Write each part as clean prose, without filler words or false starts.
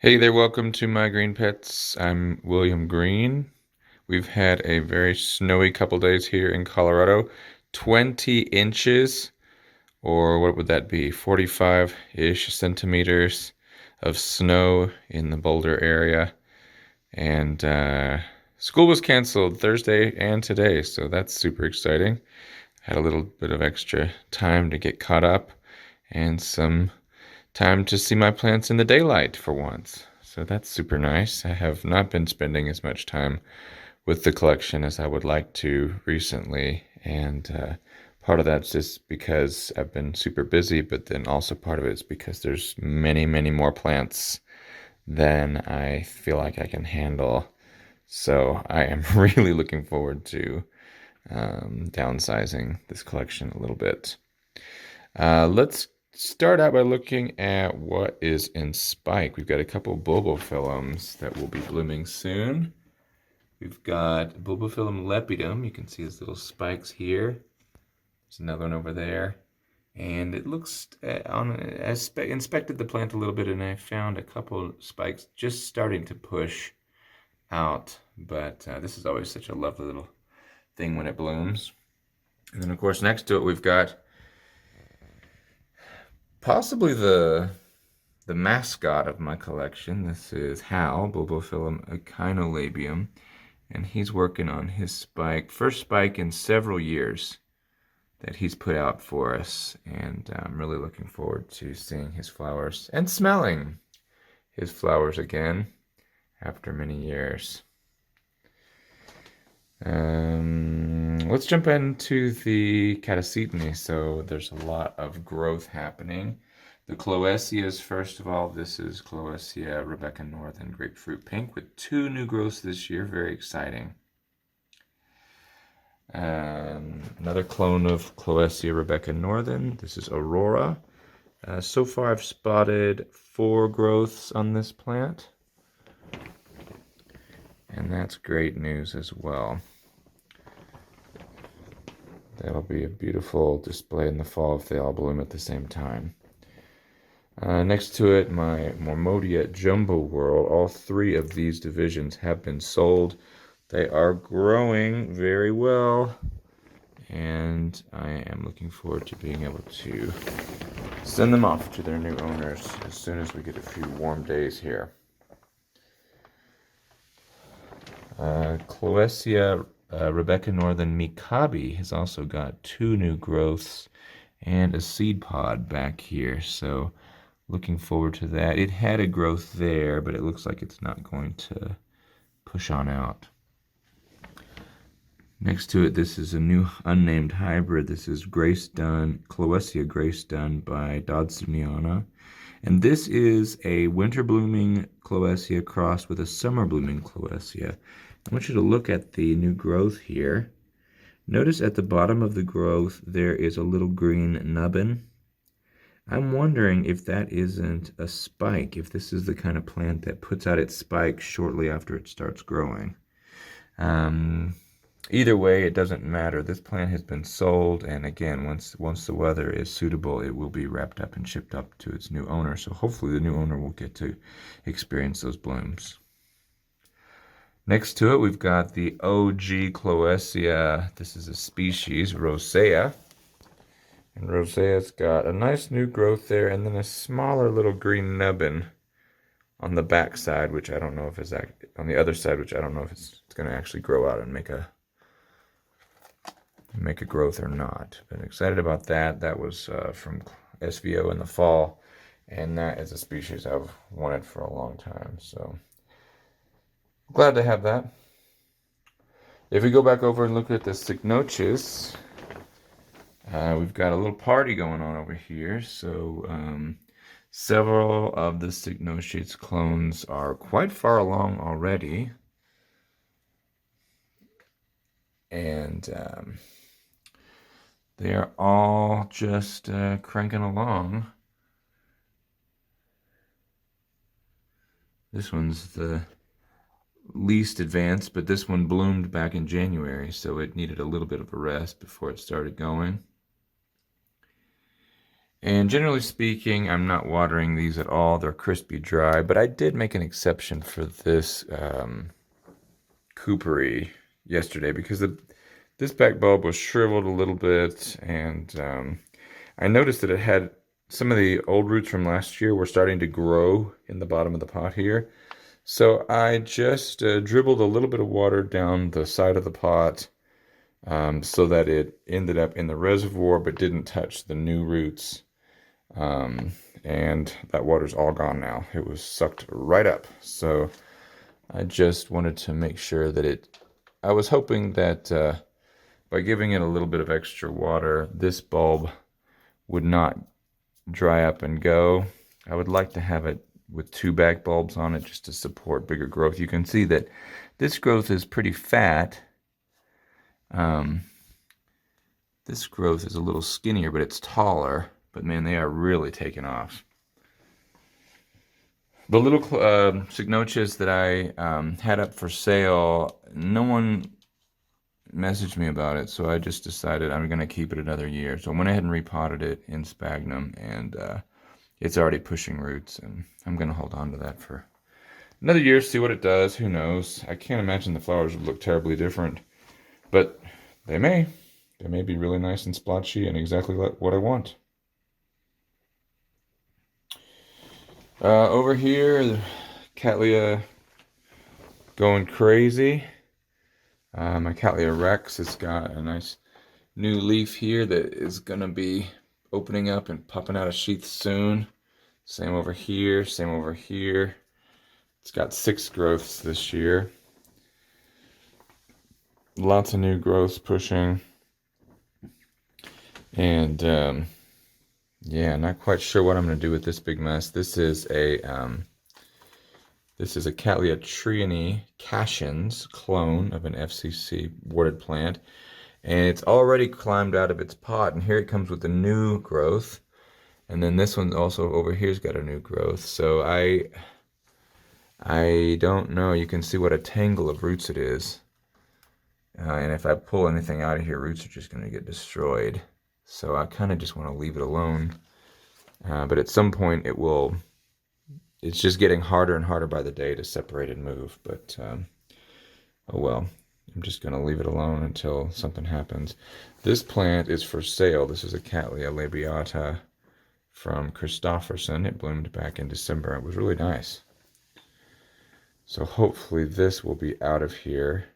Hey there, welcome to my green pets. I'm William Green. We've had a very snowy couple days here in Colorado. 20 inches, or what would that be? 45-ish centimeters of snow in the Boulder area. And school was canceled Thursday and today, so that's super exciting. Had a little bit of extra time to get caught up and some time to see my plants in the daylight for once. So that's super nice. I have not been spending as much time with the collection as I would like to recently. And part of that's just because I've been super busy, but then also part of it is because there's many, many more plants than I feel like I can handle. So I am really looking forward to downsizing this collection a little bit. Let's start out by looking at what is in spike. We've got a couple Bulbophyllums that will be blooming soon. We've got Bulbophyllum lepidum. You can see his little spikes here. There's another one over there. And it looks, I inspected the plant a little bit and I found a couple spikes just starting to push out. But this is always such a lovely little thing when it blooms. And then of course next to it we've got possibly the mascot of my collection. This is Hal, Bulbophyllum echinolabium, and he's working on his first spike in several years that he's put out for us, and I'm really looking forward to seeing his flowers and smelling his flowers again after many years. Let's jump into the Catasetinae. So there's a lot of growth happening. The Clowesia, first of all, this is Clowesia Rebecca Northern Grapefruit Pink with 2 new growths this year. Very exciting. Another clone of Clowesia Rebecca Northern. This is Aurora. So far I've spotted 4 growths on this plant. And that's great news as well. That'll be a beautiful display in the fall if they all bloom at the same time. Next to it, my Mormodia Jumbo Whirl. All 3 of these divisions have been sold. They are growing very well, and I am looking forward to being able to send them off to their new owners as soon as we get a few warm days here. Clowesia Rebecca Northern Mikabe has also got 2 new growths and a seed pod back here, so looking forward to that. It had a growth there, but it looks like it's not going to push on out. Next to it, this is a new unnamed hybrid. This is Clowesia Grace Done by Dodsoniana. And this is a winter blooming Clowesia crossed with a summer blooming Clowesia. I want you to look at the new growth here. Notice at the bottom of the growth there is a little green nubbin. I'm wondering if that isn't a spike, if this is the kind of plant that puts out its spike shortly after it starts growing. Either way, it doesn't matter. This plant has been sold, and again, once the weather is suitable, it will be wrapped up and shipped up to its new owner. So hopefully the new owner will get to experience those blooms. Next to it, we've got the OG Clowesia. This is a species, Rosea. And Rosea's got a nice new growth there, and then a smaller little green nubbin on the back side, which I don't know if it's on the other side, which I don't know if it's going to actually grow out and make a growth or not. Been excited about that. That was from SVO in the fall, and that is a species I've wanted for a long time. So glad to have that. If we go back over and look at the Cycnoches, we've got a little party going on over here. So several of the Cycnoches clones are quite far along already. And they are all just cranking along. This one's the least advanced, but this one bloomed back in January, so it needed a little bit of a rest before it started going. And generally speaking, I'm not watering these at all. They're crispy dry, but I did make an exception for this coopery yesterday because this back bulb was shriveled a little bit, and I noticed that it had some of the old roots from last year were starting to grow in the bottom of the pot here. So I just dribbled a little bit of water down the side of the pot so that it ended up in the reservoir but didn't touch the new roots. And that water's all gone now. It was sucked right up. So I just wanted to make sure that I was hoping that by giving it a little bit of extra water, this bulb would not dry up and go. I would like to have it with 2 back bulbs on it just to support bigger growth. You can see that this growth is pretty fat. This growth is a little skinnier, but it's taller. But man, they are really taking off. The little Cycnoches that I had up for sale, no one messaged me about it, so I just decided I'm going to keep it another year. So I went ahead and repotted it in sphagnum, and it's already pushing roots, and I'm going to hold on to that for another year, see what it does. Who knows? I can't imagine the flowers would look terribly different, but they may. They may be really nice and splotchy and exactly what I want. Over here, the Cattleya going crazy. My Cattleya Rex has got a nice new leaf here that is going to be opening up and popping out of sheath soon. Same over here, same over here. It's got 6 growths this year. Lots of new growths pushing. And yeah, not quite sure what I'm going to do with this big mess. This is a Cattleya trianae Cassians clone of an FCC warded plant, and it's already climbed out of its pot, and here it comes with a new growth, and then this one also over here's got a new growth. So I don't know. You can see what a tangle of roots it is, and if I pull anything out of here, roots are just going to get destroyed. So I kind of just want to leave it alone. But at some point it's just getting harder and harder by the day to separate and move. But oh well, I'm just going to leave it alone until something happens. This plant is for sale. This is a Cattleya labiata from Christofferson. It bloomed back in December. It was really nice. So hopefully this will be out of here.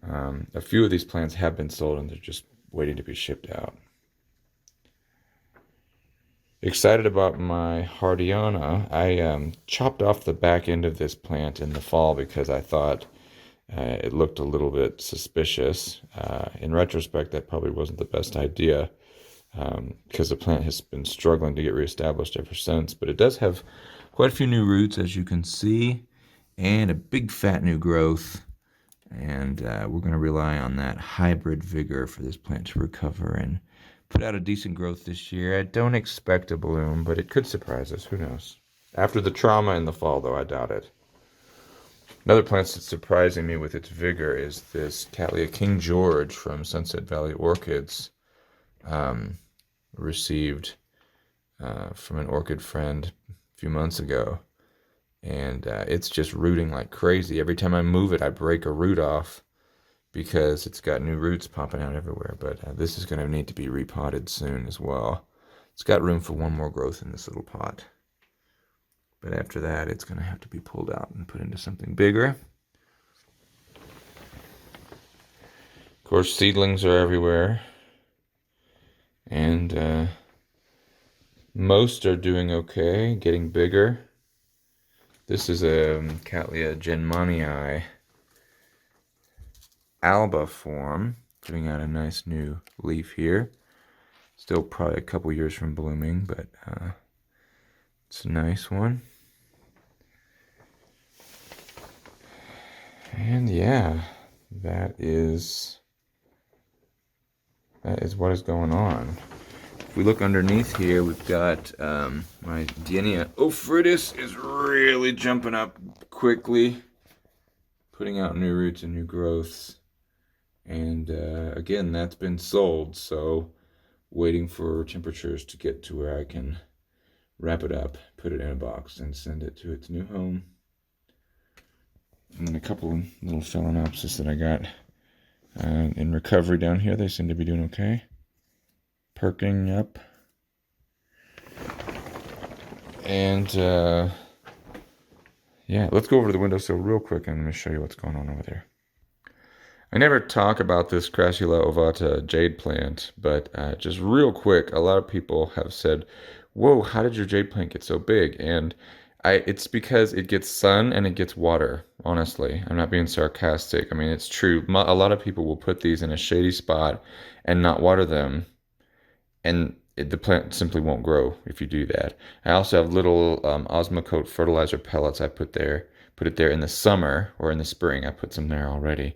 A few of these plants have been sold and they're just waiting to be shipped out. Excited about my Hardiana. I chopped off the back end of this plant in the fall because I thought it looked a little bit suspicious. In retrospect, that probably wasn't the best idea because the plant has been struggling to get reestablished ever since. But it does have quite a few new roots, as you can see, and a big fat new growth. And we're going to rely on that hybrid vigor for this plant to recover and put out a decent growth this year. I don't expect a bloom, but it could surprise us. Who knows? After the trauma in the fall, though, I doubt it. Another plant that's surprising me with its vigor is this Cattleya King George from Sunset Valley Orchids. Received from an orchid friend a few months ago. And it's just rooting like crazy. Every time I move it, I break a root off because it's got new roots popping out everywhere. But this is going to need to be repotted soon as well. It's got room for one more growth in this little pot. But after that, it's going to have to be pulled out and put into something bigger. Of course, seedlings are everywhere. And most are doing okay, getting bigger. This is a Cattleya Genmanii alba form, putting out a nice new leaf here. Still probably a couple years from blooming, but it's a nice one. And yeah, that is what is going on. If we look underneath here, we've got my Dienia ophrydis is really jumping up quickly, putting out new roots and new growths. And again, that's been sold, so waiting for temperatures to get to where I can wrap it up, put it in a box, and send it to its new home. And then a couple little Phalaenopsis that I got in recovery down here. They seem to be doing okay. Perking up. And yeah, let's go over to the windowsill real quick and let me show you what's going on over there. I never talk about this Crassula ovata jade plant, but just real quick, a lot of people have said, whoa, how did your jade plant get so big? And it's because it gets sun and it gets water, honestly. I'm not being sarcastic. I mean, it's true. A lot of people will put these in a shady spot and not water them, and the plant simply won't grow if you do that. I also have little Osmocote fertilizer pellets I put it there in the summer or in the spring. I put some there already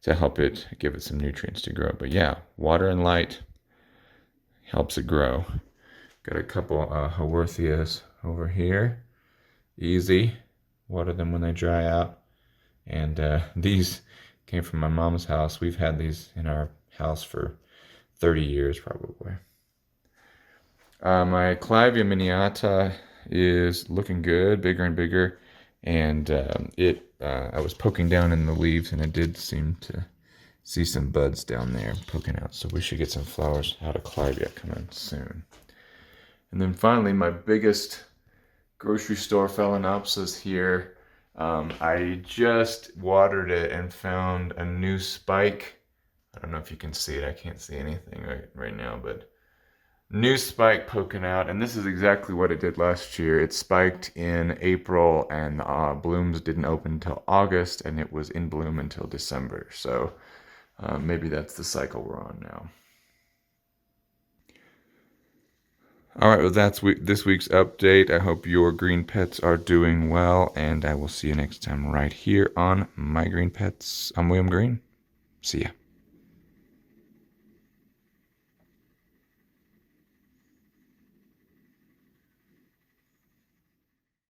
to help it, give it some nutrients to grow. But yeah, water and light helps it grow. Got a couple Haworthias over here. Easy. Water them when they dry out. And these came from my mom's house. We've had these in our house for 30 years probably. My Clivia miniata is looking good, bigger and bigger, and I was poking down in the leaves, and I did seem to see some buds down there poking out, so we should get some flowers out of Clivia coming soon. And then finally, my biggest grocery store Phalaenopsis here. I just watered it and found a new spike. I don't know if you can see it. I can't see anything right now, but new spike poking out, and this is exactly what it did last year. It spiked in April, and blooms didn't open until August, and it was in bloom until December. So maybe that's the cycle we're on now. All right, well, that's this week's update. I hope your green pets are doing well, and I will see you next time right here on My Green Pets. I'm William Green. See ya.